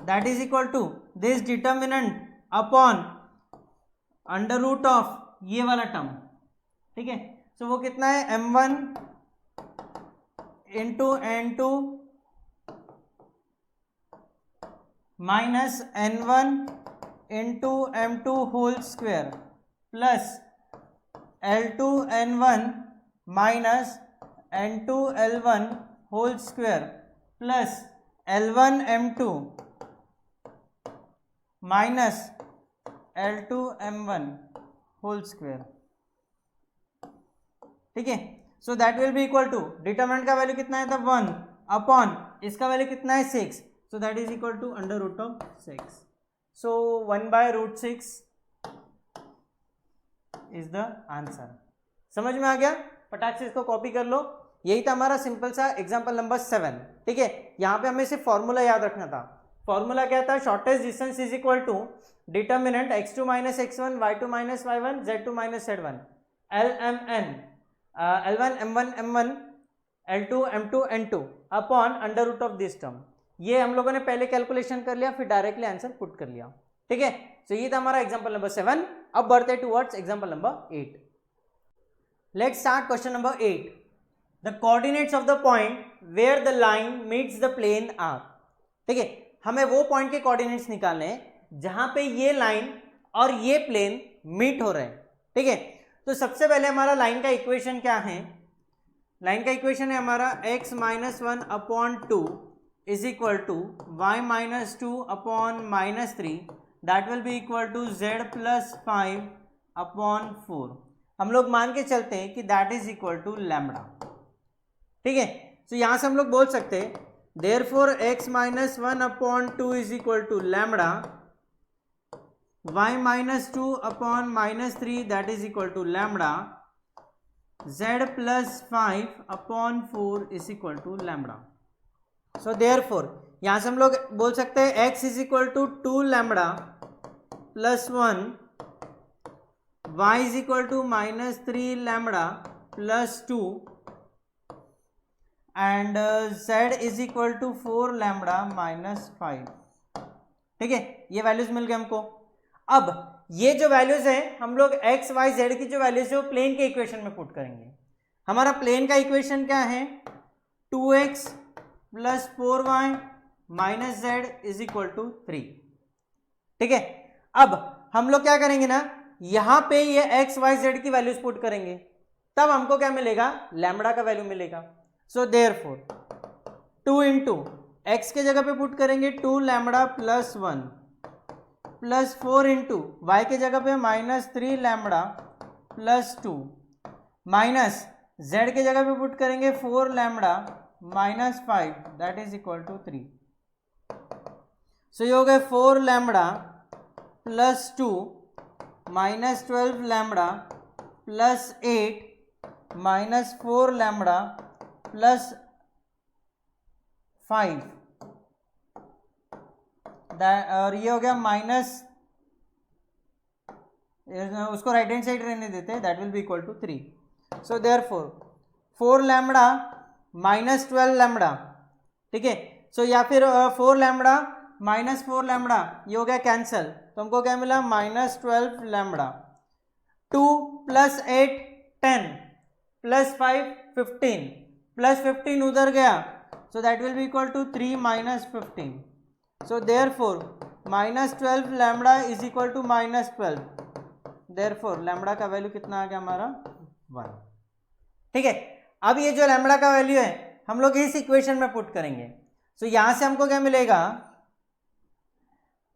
that is equal to this determinant upon under root of ये वाला टर्म. ठीक है, सो वो कितना है M1 into N2 minus N1 into M2 whole square plus L2 N1 minus N2 L1 whole square plus L1 M2 minus L2 M1 whole square. ठीक है, so that will be equal to determinant का value कितना है था 1 upon इसका value कितना है 6, so that is equal to under root of 6. सो 1/√6 इज द आंसर. समझ में आ गया? फटाक से इसको कॉपी कर लो. यही था हमारा सिंपल सा एग्जांपल नंबर 7. ठीक है, यहाँ पे हमें सिर्फ फॉर्मूला याद रखना था. फॉर्मूला क्या था? Shortest distance is equal to determinant x2 minus x1 y2 minus y1 z2 minus z1 LMN L1 M1 M1 L2 M2 N2 upon under root of this term. ये हम लोगों ने पहले कैलकुलेशन कर लिया, फिर डायरेक्टली आंसर पुट कर लिया, ठीक है। सो ये था हमारा एग्जांपल नंबर 7। अब बढ़ते towards example number 8। Let's start question number 8। The coordinates of the point where the line meets the plane are, ठीक है। हमें वो पॉइंट के कोऑर्डिनेट्स निकालने हैं जहां पे ये लाइन और ये प्लेन मीट हो रहे हैं, ठीक है। तो सबसे पहले हमारा लाइन का इक्वेशन क्या है? लाइन का इक्वेशन है हमारा x minus 1 upon 2 is equal to y minus 2 upon minus 3 that will be equal to z plus 5 upon 4। हम लोग मान के चलते हैं कि that is equal to lambda, ठीक है। तो यहां से हम लोग बोल सकते हैं therefore x minus 1 upon 2 is equal to lambda, y minus 2 upon minus 3 that is equal to lambda, z plus 5 upon 4 is equal to lambda. So therefore यहां से हम लोग बोल सकते हैं x is equal to 2 lambda plus 1, y is equal to minus 3 lambda plus 2 and z is equal to 4 lambda minus 5, ठीक है। ये वैल्यूज मिल गए हमको। अब ये जो वैल्यूज है हम लोग x y z की जो वैल्यूज है वो प्लेन के इक्वेशन में पुट करेंगे। हमारा प्लेन का इक्वेशन क्या है? 2x plus 4y minus z is equal to 3, ठीक है। अब हम लोग क्या करेंगे ना, यहां पे ये x y z की वैल्यूज पुट करेंगे, तब हमको क्या मिलेगा? लैम्बडा का वैल्यू मिलेगा। सो देयरफॉर 2 इंटू एक्स के जगह पे पुट करेंगे 2 lambda plus 1 plus 4 into y के जगह पे minus 3 lambda plus 2 minus z के जगह पे पुट करेंगे 4 lambda minus 5 that is equal to 3। So ये हो गए 4 lambda plus 2 minus 12 lambda plus 8 minus 4 lambda plus 5 और ये हो गया माइनस, उसको राइट हैंड साइड रहने देते हैं, that will be equal to 3। So therefore 4 lambda minus 12 lambda, ठीक है। सो या फिर 4 लैम्बडा माइनस 4 लैम्बडा ये हो गया कैंसल, तो हमको क्या मिला? Minus 12 lambda. 2 plus 8 10 plus 5 15 plus 15 उधर गया, so that will be equal to 3 minus 15। So therefore minus 12 lambda is equal to minus 12, therefore lambda का वैल्यू कितना आ गया हमारा? 1, ठीक है। अब ये जो लैम्बडा का वैल्यू है हम लोग इस इक्वेशन में पुट करेंगे। सो यहां से हमको क्या मिलेगा?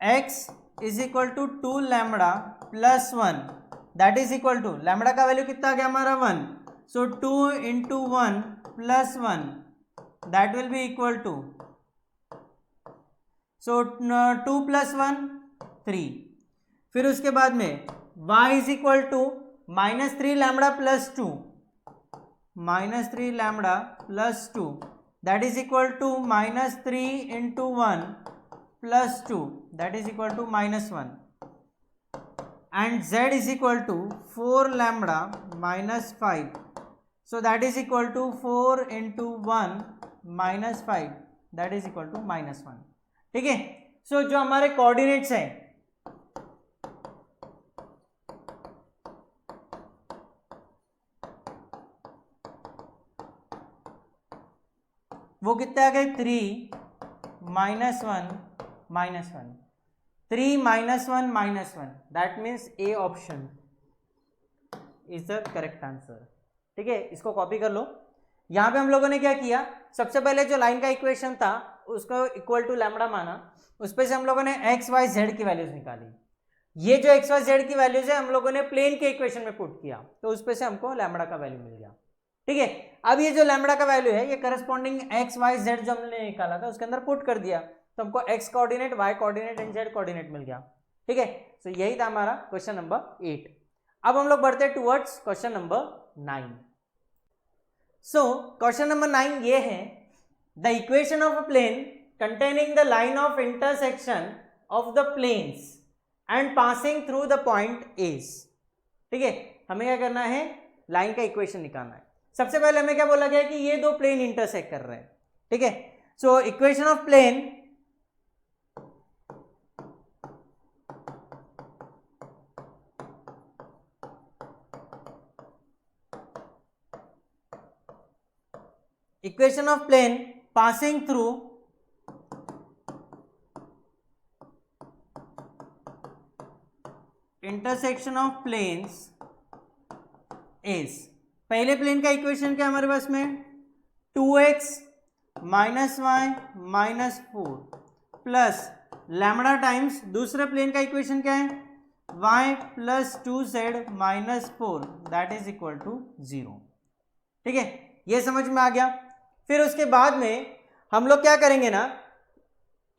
x is equal to 2 lambda plus 1 that is equal to lambda का वैल्यू कितना आ गया हमारा? 1। So 2 into 1 plus 1 that will be equal to, so 2 plus 1 3। फिर उसके बाद में y is equal to minus 3 lambda plus 2 minus 3 lambda plus 2 that is equal to minus 3 into 1 plus 2 that is equal to minus 1 and z is equal to 4 lambda minus 5, so that is equal to 4 into 1 minus 5 that is equal to minus 1, ठीक है। सो जो हमारे coordinates हैं वो कितने आ गए? 3 minus 1 minus 1, 3 minus 1 minus 1, that means A option is the correct answer, ठीक है। इसको कॉपी कर लो। यहां पे हम लोगों ने क्या किया? सबसे पहले जो लाइन का इक्वेशन था उसको इक्वल टू लैम्बडा माना, उस पे से हम लोगों ने एक्स वाई जेड की वैल्यूज निकाली। ये जो एक्स वाई जेड की वैल्यूज है हम लोगों ने प्लेन के इक्वेशन में पुट किया, तो उस पे से हमको लैम्बडा का वैल्यू मिल गया, ठीक है। अब ये जो लैम्बडा का वैल्यू है ये करस्पॉन्डिंग एक्स वाई जेड जो हमने निकाला था उसके अंदर पुट कर दिया, तो हमको X coordinate, Y coordinate and Z coordinate मिल गया, ठीक है। सो यही था हमारा क्वेश्चन नंबर 8। अब हम लोग बढ़ते towards question number 9। So question number 9 ये है, the equation of a plane containing the line of intersection of the planes and passing through the point is, ठीक है। हमें क्या करना है? लाइन का इक्वेशन निकालना है। सबसे पहले हमें क्या बोला गया कि ये दो प्लेन इंटरसेक्ट कर रहे हैं, ठीक है। So equation of plane passing through intersection of planes is, पहले प्लेन का इक्वेशन क्या हमारे पास में 2x minus y minus 4 plus lambda times दूसरे प्लेन का इक्वेशन क्या है y plus 2z minus 4 that is equal to 0। ठीक है, ये समझ में आ गया। फिर उसके बाद में हम लोग क्या करेंगे ना,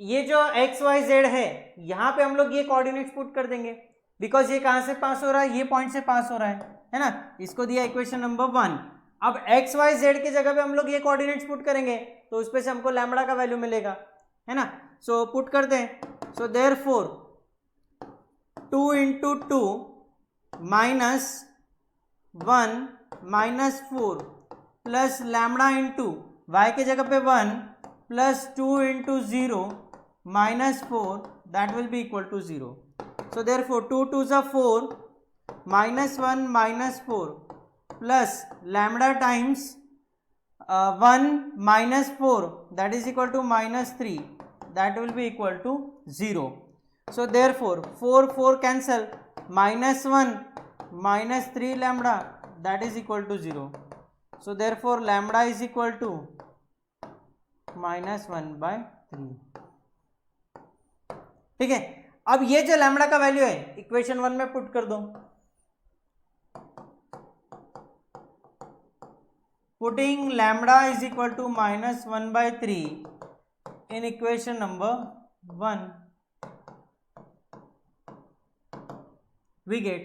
ये जो एक्स वाई जेड है यहाँ पे हम लोग ये कोऑर्डिनेट्स पुट कर देंगे, बिकॉज ये कहाँ से पास हो रहा है, ये पॉइंट से पास हो रहा है ना। इसको दिया इक्वेशन नंबर 1। अब एक्स वाई जेड की जगह पे हम लोग ये कोऑर्डिनेट्स पुट करेंगे तो उस पे से हमको लैम्बडा का वैल्यू मिलेगा, है ना। सो पुट करते हैं। So therefore 2 into 2 minus 1 minus 4 plus lambda into y के जगह पे 1 plus 2 into 0 minus 4 that will be equal to 0। So therefore 2 2 ज़ा 4 minus 1 minus 4 plus lambda times 1 minus 4 that is equal to minus 3 that will be equal to 0। So therefore 4 4 cancel minus 1 minus 3 lambda that is equal to 0। So therefore lambda is equal to minus 1/3। ठीक है, अब ये जो lambda का value है equation 1 में put कर दो। Putting lambda is equal to minus 1/3 in equation number 1 we get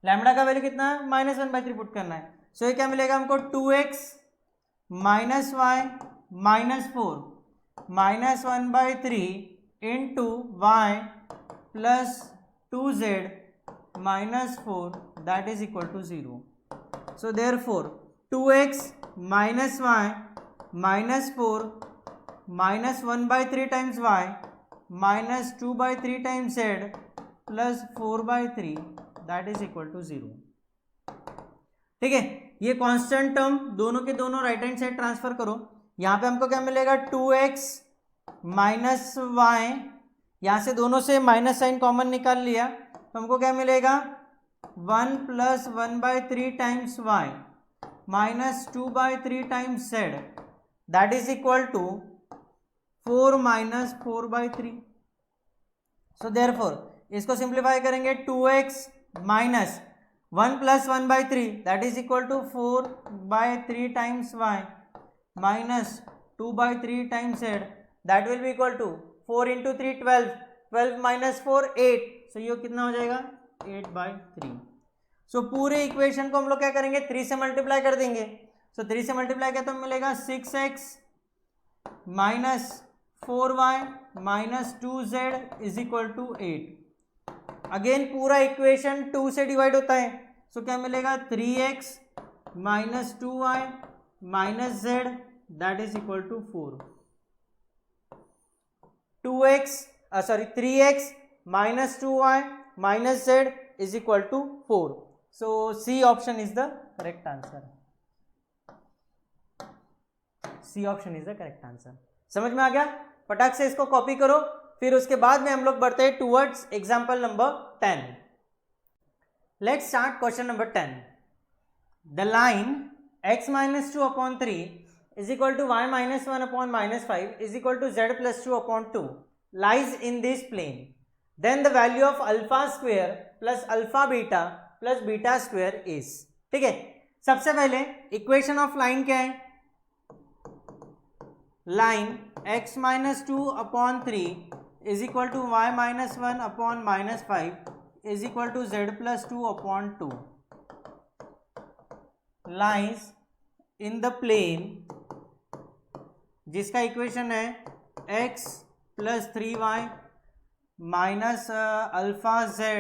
lambda का वैल्यू कितना है माइनस 1/3 पुट करना है। सो ये क्या मिलेगा हमको 2x minus y minus 4 minus 1/3 into y plus 2z minus 4 that is equal to 0। So therefore 2x minus y minus 4 minus 1/3 times y minus 2/3 times z plus 4/3 that is equal to 0। ठीक है, ये constant term दोनों के दोनों right hand side transfer करो। यहाँ पे हमको क्या मिलेगा 2x माइनस वाई, यहाँ से दोनों से माइनस साइन कॉमन निकाल लिया तो हमको क्या मिलेगा 1 plus 1/3 times y minus 2/3 times z that is equal to 4 minus 4/3। So therefore इसको सिंप्लीफाई करेंगे 2x minus 1 plus 1/3 that is equal to 4/3 times y minus 2/3 times z that will be equal to 4 into 3 12 12 minus 4 8। So ये कितना हो जाएगा 8/3। सो पूरे equation को हम लोग क्या करेंगे 3 से मल्टीप्लाई कर देंगे। सो 3 से मल्टीप्लाई किया तो मिलेगा 6x minus 4y minus 2z is equal to 8। Again पूरा इक्वेशन 2 से डिवाइड होता है। सो क्या मिलेगा 3x minus 2y minus z that is equal to 4। 3x minus 2y minus z is equal to 4। So C option is the correct answer. C option is the correct answer. समझ में आ गया? फटाक से इसको copy करो, फिर उसके बाद में हम लोग बढ़ते हैं towards example number 10। Let's start question number 10। The line x minus 2/3 is equal to y minus 1/-5 is equal to z plus 2/2 lies in this plane, then the value of alpha square plus alpha beta plus beta square is. ठीक है, सबसे पहले equation of line क्या है, line x minus 2/3 is equal to y minus 1/-5 is equal to z plus 2/2 lies in the plane जिसका equation है x plus 3y minus alpha z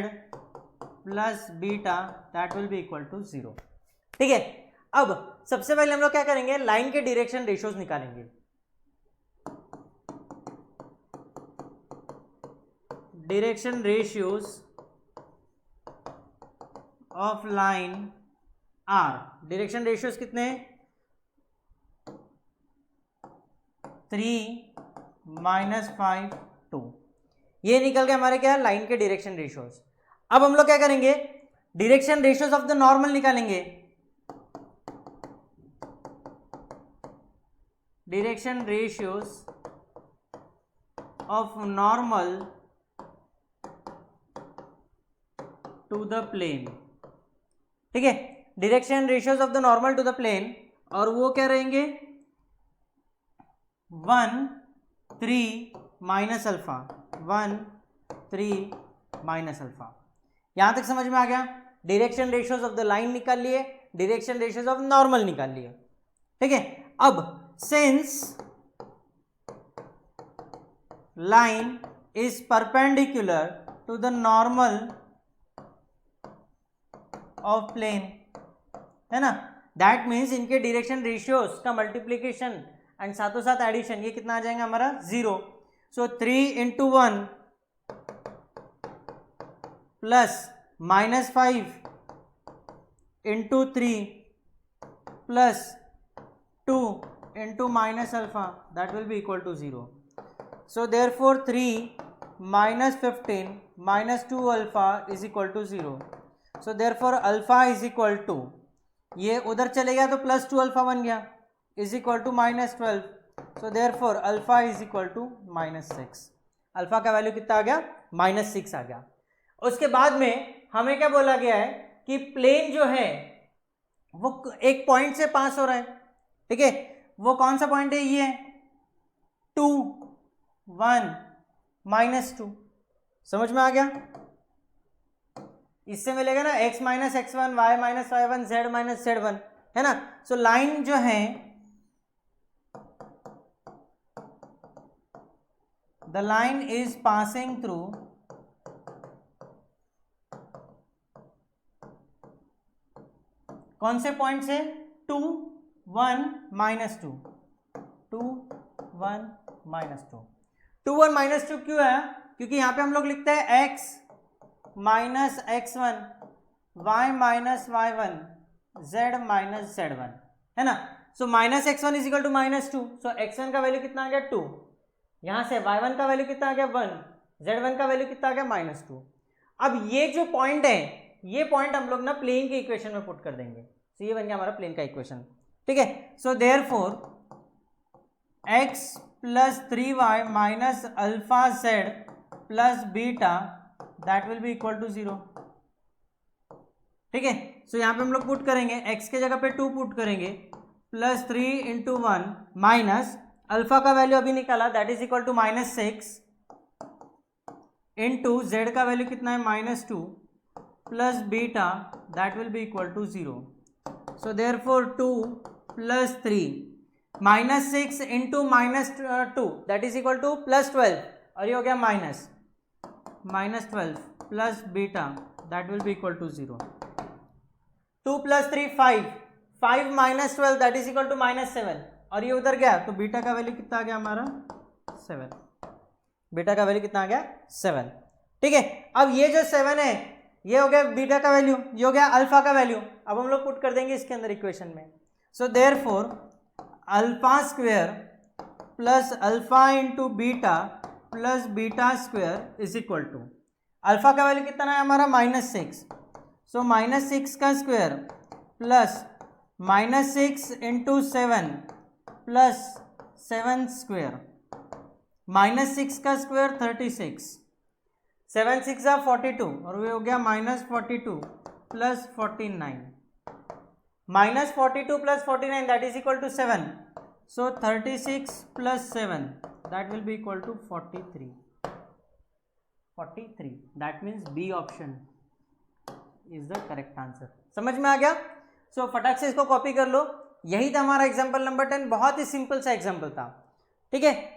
plus beta that will be equal to 0। ठीक है, अब सबसे पहले हम लोग क्या करेंगे लाइन के डायरेक्शन रेशियोज निकालेंगे। direction ratios of line are, direction ratios कितने, 3 -5 2, ये निकल गए हमारे क्या, लाइन के डायरेक्शन रेशियोज। अब हम लोग क्या करेंगे, direction ratios of the normal निकालेंगे। Direction ratios of normal to the plane, ठीक है, direction ratios of the normal to the plane, और वो क्या रहेंगे, 1 3 माइनस अल्फा, 1 3 माइनस अल्फा। यहां तक समझ में आ गया। Direction ratios of the line निकाल लिए, डायरेक्शन रेशियोज ऑफ नॉर्मल निकाल लिए, ठीक है। अब since line is perpendicular to the normal of plane, है ना, दैट मीन्स इनके डायरेक्शन रेशियोज का मल्टीप्लीकेशन एंड साथों साथ एडिशन, ये कितना आ जाएगा हमारा 0। So 3 × 1 plus -5 × 3 plus 2 × minus alpha, that will be equal to 0। So therefore 3 - 15 - 2 alpha is equal to 0। So therefore alpha is equal to, ये उधर चले गया तो +2 अल्फा बन गया, is equal to -12। So therefore alpha is equal to -6। Alpha का value कितना आ गया, -6 आ गया। उसके बाद में हमें क्या बोला गया है कि प्लेन जो है वो एक पॉइंट से पास हो रहा है, ठीक है, वो कौन सा पॉइंट है, ये 2 1 -2, समझ में आ गया। इससे मिलेगा ना x - x1 y - y1 z - z1, है ना। सो लाइन जो है, the line is passing through कौन से पॉइंट से, 2 1 -2, 2 1 -2। 2 1 -2 क्यों है, क्योंकि यहां पे हम लोग लिखते हैं x - x1 y - y1 z - z1, है ना। So -x1 is equal to -2, so x1 का वैल्यू कितना आ गया 2, यहां से y1 का वैल्यू कितना आ गया 1, z1 का वैल्यू कितना आ गया -2। अब ये जो पॉइंट है, ये पॉइंट हम लोग ना प्लेन के इक्वेशन में पुट कर देंगे, तो ये बन गया हमारा प्लेन का इक्वेशन, ठीक है। So therefore x + 3y - alpha z + beta that will be equal to 0, ठीक है। सो यहां पे हम लोग पुट करेंगे, x के जगह पे 2 पुट करेंगे, +3 × 1 माइनस अल्फा का वैल्यू अभी निकाला, that is equal to -6 into z का वैल्यू कितना है -2 plus beta that will be equal to 0। So therefore 2 + 3 -6 into -2 that is equal to +12, और ये हो गया -12 plus beta that will be equal to 0। 2 + 3 5 -12 that is equal to -7, और ये उधर गया तो बीटा का वैल्यू कितना आ गया हमारा 7, बीटा का वैल्यू कितना आ गया 7, ठीक है। अब ये जो 7 है ये हो गया बीटा का वैल्यू, ये हो गया अल्फा का वैल्यू, अब हम लोग पुट कर देंगे इसके अंदर इक्वेशन में। So therefore alpha square plus alpha into beta plus beta square is equal to, alpha का वैल्यू कितना है हमारा -6, सो -6 का square plus -6 into 7 plus 7 square, -6 का स्क्वायर 36, 7 6 42, और वो हो गया -42 plus 49, -42 plus 49 that is equal to 7, so 36 plus 7 that will be equal to 43, that means B option is the correct answer. समझ में आ गया। सो फटाक से इसको कॉपी कर लो, यही था हमारा एग्जाम्पल नंबर 10, बहुत ही सिंपल सा एग्जाम्पल था, ठीक है।